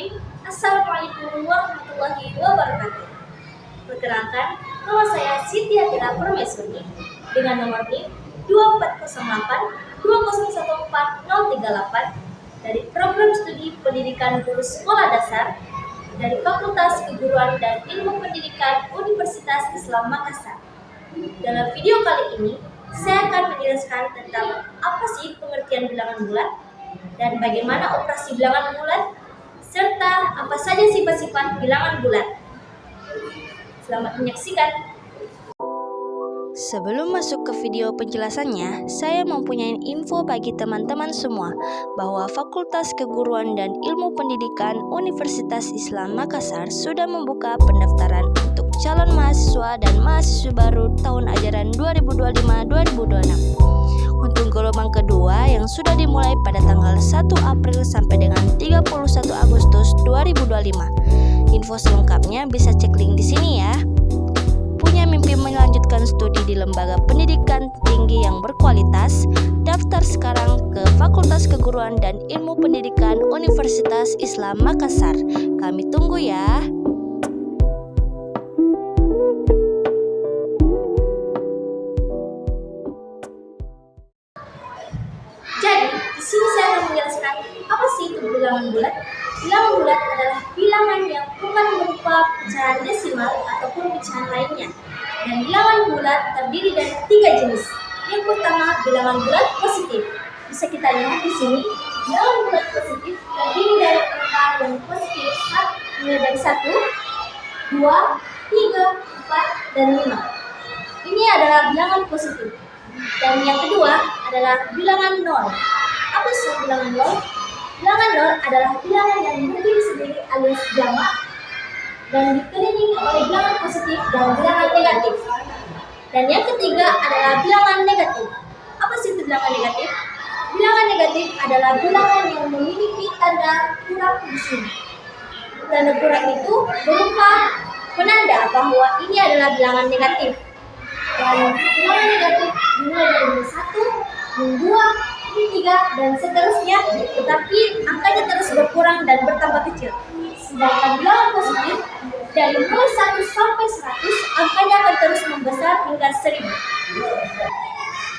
Bismillahirrahmanirrahim. Assalamualaikum warahmatullahi wabarakatuh. Perkenalkan, nama saya Siti Atira Permaisuri dengan nomor NIM 2408-2014038 dari Program Studi Pendidikan Guru Sekolah Dasar dari Fakultas Keguruan dan Ilmu Pendidikan Universitas Islam Makassar. Dalam video kali ini, saya akan menjelaskan tentang apa sih pengertian bilangan bulat dan bagaimana operasi bilangan bulat, serta apa saja sifat-sifat bilangan bulat. Selamat menyaksikan. Sebelum masuk ke video penjelasannya, saya mempunyai info bagi teman-teman semua bahwa Fakultas Keguruan dan Ilmu Pendidikan Universitas Islam Makassar sudah membuka pendaftaran untuk calon mahasiswa dan mahasiswa baru tahun ajaran 2025-2026 untuk gelombang kedua yang sudah dimulai pada tanggal 1 April sampai dengan 31 Agustus 2025. Info selengkapnya bisa cek link di sini ya. Punya mimpi melanjutkan studi di lembaga pendidikan tinggi yang berkualitas? Daftar sekarang ke Fakultas Keguruan dan Ilmu Pendidikan Universitas Islam Makassar. Kami tunggu ya. Jadi, di sini saya akan menjelaskan apa sih itu bilangan bulat. Bilangan bulat adalah bilangan yang bukan berupa pecahan desimal ataupun pecahan lainnya. Dan bilangan bulat terdiri dari 3 jenis. Yang pertama, bilangan bulat positif. Bisa kita lihat di sini, bilangan bulat positif terdiri dari angka yang positif mulai dari 1, 2, 3, 4, dan 5. Ini adalah bilangan positif. Dan yang kedua adalah bilangan nol. Apa sih bilangan nol? Bilangan nol adalah bilangan yang berdiri sendiri alias jamak dan dikelilingi oleh bilangan positif dan bilangan negatif. Dan yang ketiga adalah bilangan negatif. Apa sih itu bilangan negatif? Bilangan negatif adalah bilangan yang memiliki tanda kurang di sini. Tanda kurang itu berupa penanda bahwa ini adalah bilangan negatif. Dan bilangan negatif dimulai dari 1, 2, 3, dan seterusnya, tetapi angkanya terus berkurang dan bertambah kecil. Sedangkan bilangan positif dari mulai 1 sampai 100, angkanya akan terus membesar hingga 1000.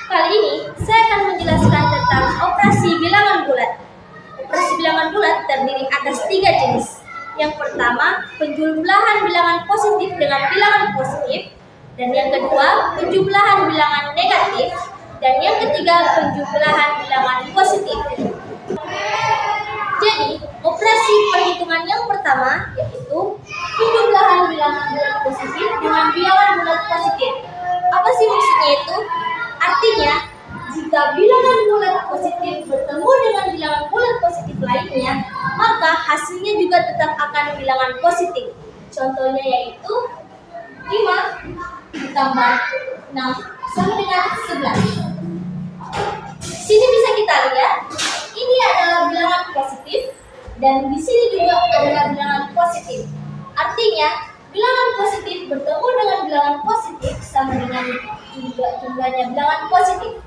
Kali ini saya akan menjelaskan tentang operasi bilangan bulat. Operasi bilangan bulat terdiri atas 3 jenis. Yang pertama, penjumlahan bilangan positif dengan bilangan positif. Dan yang kedua, penjumlahan bilangan negatif. Dan yang ketiga, penjumlahan bilangan positif. Jadi, operasi perhitungan yang pertama yaitu penjumlahan bilangan bulat positif dengan bilangan bulat positif. Apa sih maksudnya itu? Artinya, jika bilangan bulat positif bertemu dengan bilangan bulat positif lainnya, maka hasilnya juga tetap akan bilangan positif. Contohnya yaitu 5 ditambah 6 sama dengan 11. Sini bisa kita lihat, ini adalah bilangan positif dan di sini juga adalah bilangan positif. Artinya, bilangan positif bertemu dengan bilangan positif sama dengan jumlahnya bilangan positif.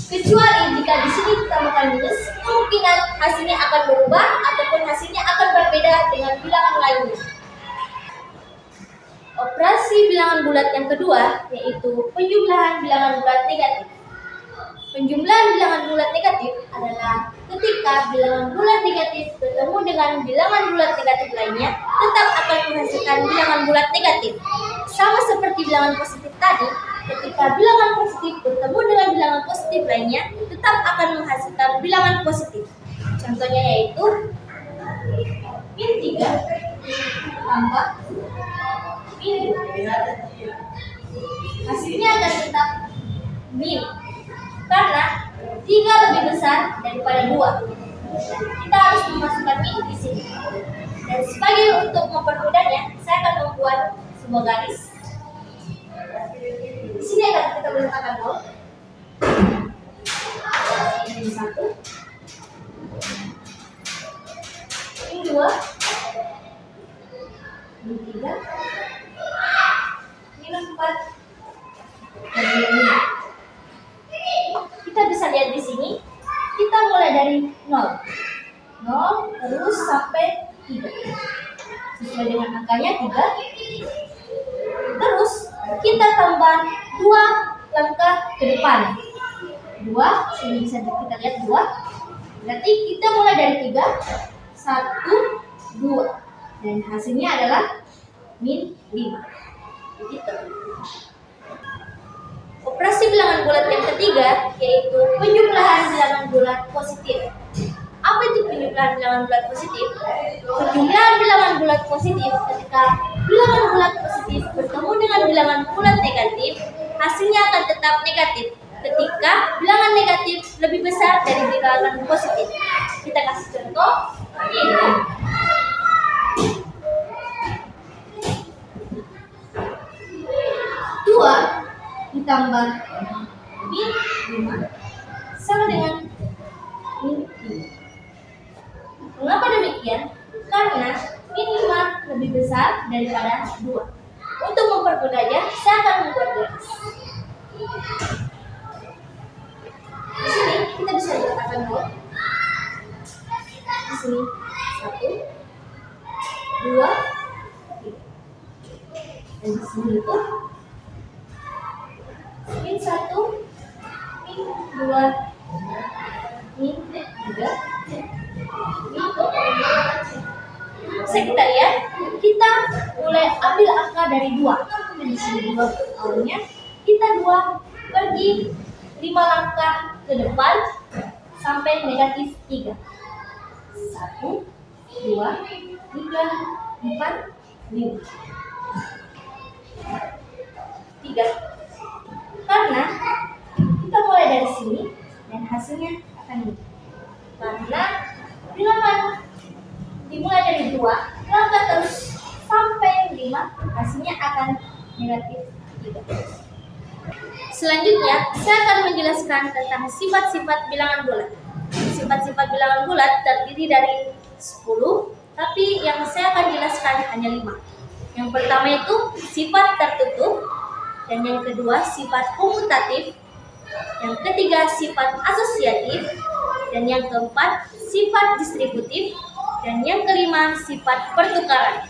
Kecuali jika di sini ditambahkan minus, kemungkinan hasilnya akan berubah ataupun hasilnya akan berbeda dengan bilangan lainnya. Operasi bilangan bulat yang kedua yaitu penjumlahan bilangan bulat negatif. Penjumlahan bilangan bulat negatif adalah ketika bilangan bulat negatif bertemu dengan bilangan bulat negatif lainnya, tetap akan menghasilkan bilangan bulat negatif. Sama seperti bilangan positif tadi, ketika bilangan positif bertemu dengan bilangan positif lainnya, tetap akan menghasilkan bilangan positif. Contohnya yaitu min 3 tambah min 2. Hasilnya akan tetap min, karena 3 lebih besar daripada 2. Kita harus memasukkan min di sini. Dan sebagai untuk mempermudahnya, saya akan membuat sebuah garis. Di sini akan kita meletakkan 0. Ini 1. Ini 2. Ini 3. Ini 4. Dan ini 5. Kita bisa lihat di sini, kita mulai dari 0 terus sampai 3. Sesuai dengan angkanya 3. Terus kita tambah 2 langkah ke depan. 2, sini bisa kita lihat 2. Berarti kita mulai dari 3, 1, 2. Dan hasilnya adalah min 5. Begitu. Operasi bilangan bulat yang ketiga yaitu penjumlahan bilangan bulat positif. Apa itu penjumlahan bilangan bulat positif? Penjumlahan bilangan bulat positif ketika bilangan bulat positif bertemu dengan bilangan bulat negatif, hasilnya akan tetap negatif ketika bilangan negatif lebih besar dari bilangan positif. Kita kasih contoh, yaitu 2 ditambah min 5 sama dengan min 5. Mengapa demikian? Karena min 5 lebih besar daripada 2. Untuk mempermudahnya, saya akan membuat garis. Di sini kita bisa letakkan dulu. Di sini 1, 2, 3. Dan di sini itu min 1, min 2, min 3, min 4. Bisa kita lihat, kita mulai ambil angka dari 2. Dan di sini 2 awalnya, kita 2 pergi 5 langkah ke depan sampai negatif 3. 1, 2, 3, 4, 5. 3. Karena kita mulai dari sini dan hasilnya akan ini. Karena bilangan dimulai dari 2, langkah terus sampai 5, hasilnya akan negatif 3. Selanjutnya, saya akan menjelaskan tentang sifat-sifat bilangan bulat. Sifat-sifat bilangan bulat terdiri dari 10, tapi yang saya akan jelaskan hanya 5. Yang pertama itu sifat tertutup, dan yang kedua sifat komutatif, yang ketiga sifat asosiatif, dan yang keempat sifat distributif, dan yang kelima sifat pertukaran.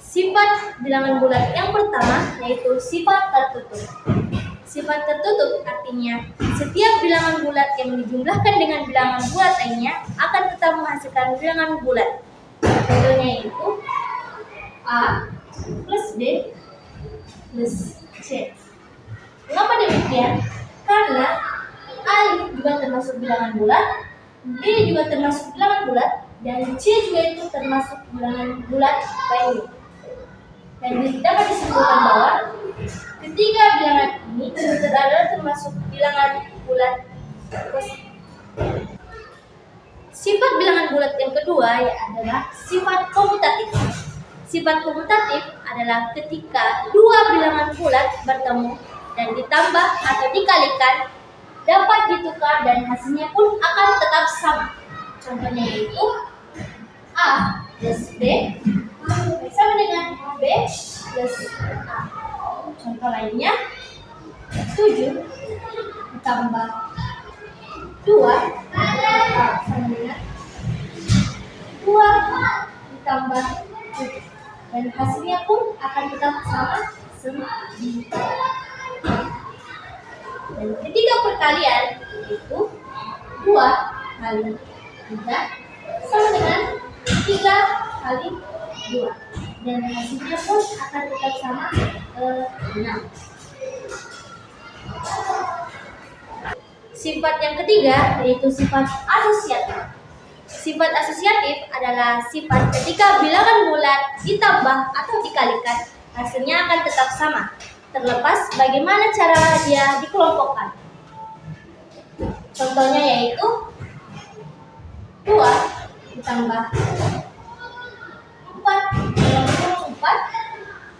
Sifat bilangan bulat yang pertama yaitu sifat tertutup. Sifat tertutup artinya setiap bilangan bulat yang dijumlahkan dengan bilangan bulat lainnya akan tetap menghasilkan bilangan bulat. Contohnya yaitu A plus B plus C. Mengapa demikian? Karena A juga termasuk bilangan bulat, B juga termasuk bilangan bulat, dan C juga itu termasuk bilangan bulat lainnya. Dan dapat disimpulkan bahwa ketiga bilangan ini adalah termasuk bilangan bulat positif. Sifat bilangan bulat yang kedua adalah sifat komutatif. Sifat komutatif adalah ketika dua bilangan bulat bertemu dan ditambah atau dikalikan dapat ditukar dan hasilnya pun akan tetap sama. Contohnya yaitu A plus B sama dengan B plus A. Contoh lainnya 7 ditambah 2 sama dengan 2 ditambah 7. Dan hasilnya pun akan tetap sama 9. Dan ketika perkalian itu 2 kali 3 sama dengan 3 kali 2. Dan hasilnya pun akan tetap sama 6. Sifat yang ketiga yaitu sifat asosiatif. Sifat asosiatif adalah sifat ketika bilangan bulat ditambah atau dikalikan, hasilnya akan tetap sama, terlepas bagaimana cara dia dikelompokkan. Contohnya yaitu 2 ditambah 4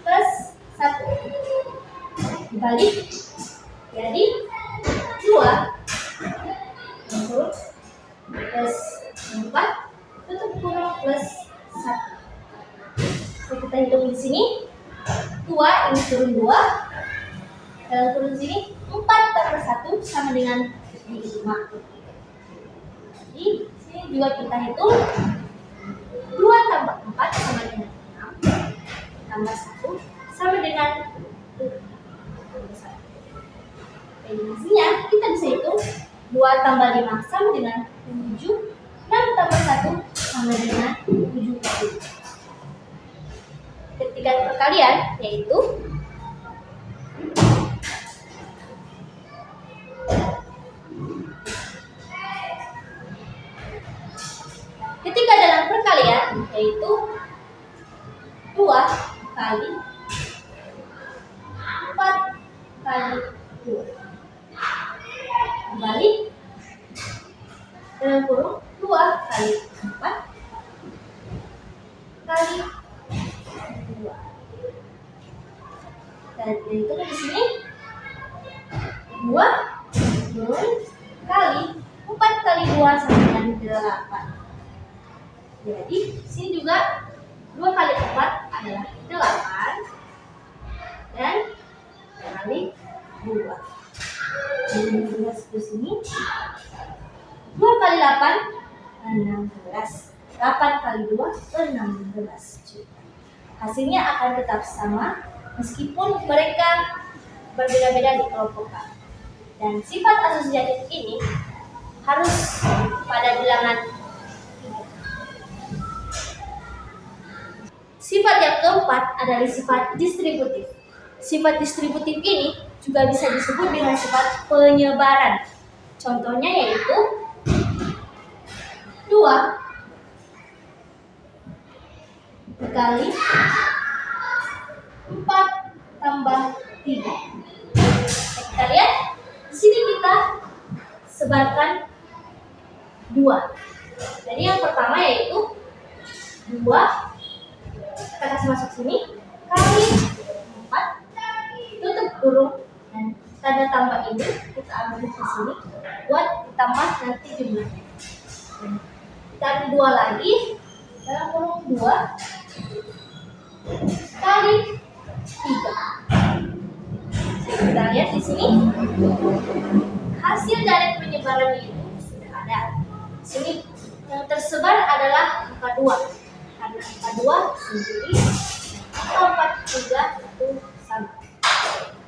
plus 1 dibalik jadi 2 plus 4 tutup kurung plus 1. Kita hitung di sini 2 ini turun 2, dan turun sini 4 tambah 1 sama dengan 5. Jadi sini juga kita hitung 2 tambah 5 sama dengan 7. 6 tambah 1 sama dengan 7. Ketika perkalian yaitu dalam perkalian yaitu 2 kali 4 kali 2 kembali dalam kurung 2 kali 4 kali 2. Dan itu di sini 2 kali 4 kali 2 sama dengan 8. Jadi sini juga 2 kali 4 adalah 8 dan kali 2. Jadi di sini 2 kali 8 16. 8 kali 2 16. Hasilnya akan tetap sama meskipun mereka berbeda-beda dikelompokkan. Dan sifat asosiatif ini harus pada bilangan 3. Sifat yang keempat adalah sifat distributif. Sifat distributif ini juga bisa disebut dengan sifat penyebaran. Contohnya yaitu 2 dikali 4 tambah 3. Kita lihat di sini kita sebarkan 2. Jadi yang pertama yaitu 2 kita kasih masuk sini kali 4 tutup kurung dan tanda tambah ini kita ambil di sini buat ditambah nanti jumlahnya. Kita ambil 2 lagi dalam kurung 2 kali 3. Kita lihat di sini hasil dari penyebaran itu sudah ada. Di sini yang tersebar adalah angka 2. Karena angka 2 sendiri, angka 4 juga itu sama.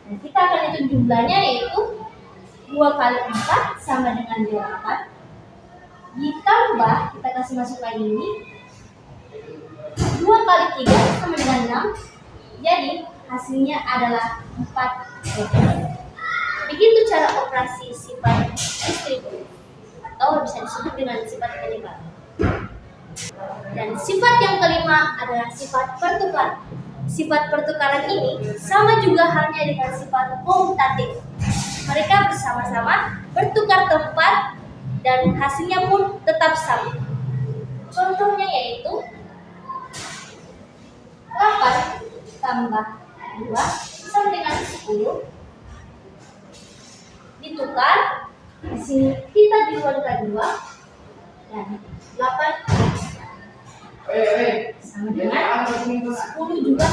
Dan kita akan hitung jumlahnya yaitu 2 kali 4 sama dengan 8. Ditambah kita kasih masuk lagi ini 2 kali 3 sama dengan 6. Jadi hasilnya adalah 4. Begitu cara operasi sifat distributif atau bisa disebut dengan sifat penyebar. Dan sifat yang kelima adalah sifat pertukaran. Sifat pertukaran ini sama juga halnya dengan sifat komutatif. Mereka bersama-sama bertukar tempat dan hasilnya pun tetap sama. Contohnya yaitu 8 tambah 2 sama dengan 10. Ditukar, di sini kita diluarkan 2 dan 8 sama dengan 10 juga.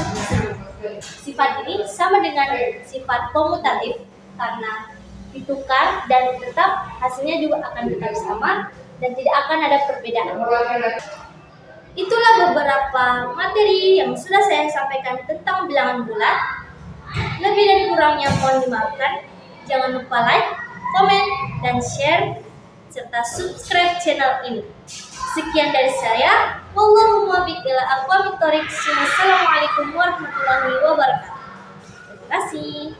Sifat ini sama dengan sifat komutatif karena ditukar dan tetap hasilnya juga akan tetap sama dan tidak akan ada perbedaan. Itulah beberapa materi yang sudah saya sampaikan tentang bilangan bulat. Lebih dan kurangnya mohon dimaafkan. Jangan lupa like, komen, dan share, serta subscribe channel ini. Sekian dari saya. Wallahul muwaffiq ila aqwamit thoriq. Wassalamualaikum warahmatullahi wabarakatuh. Terima kasih.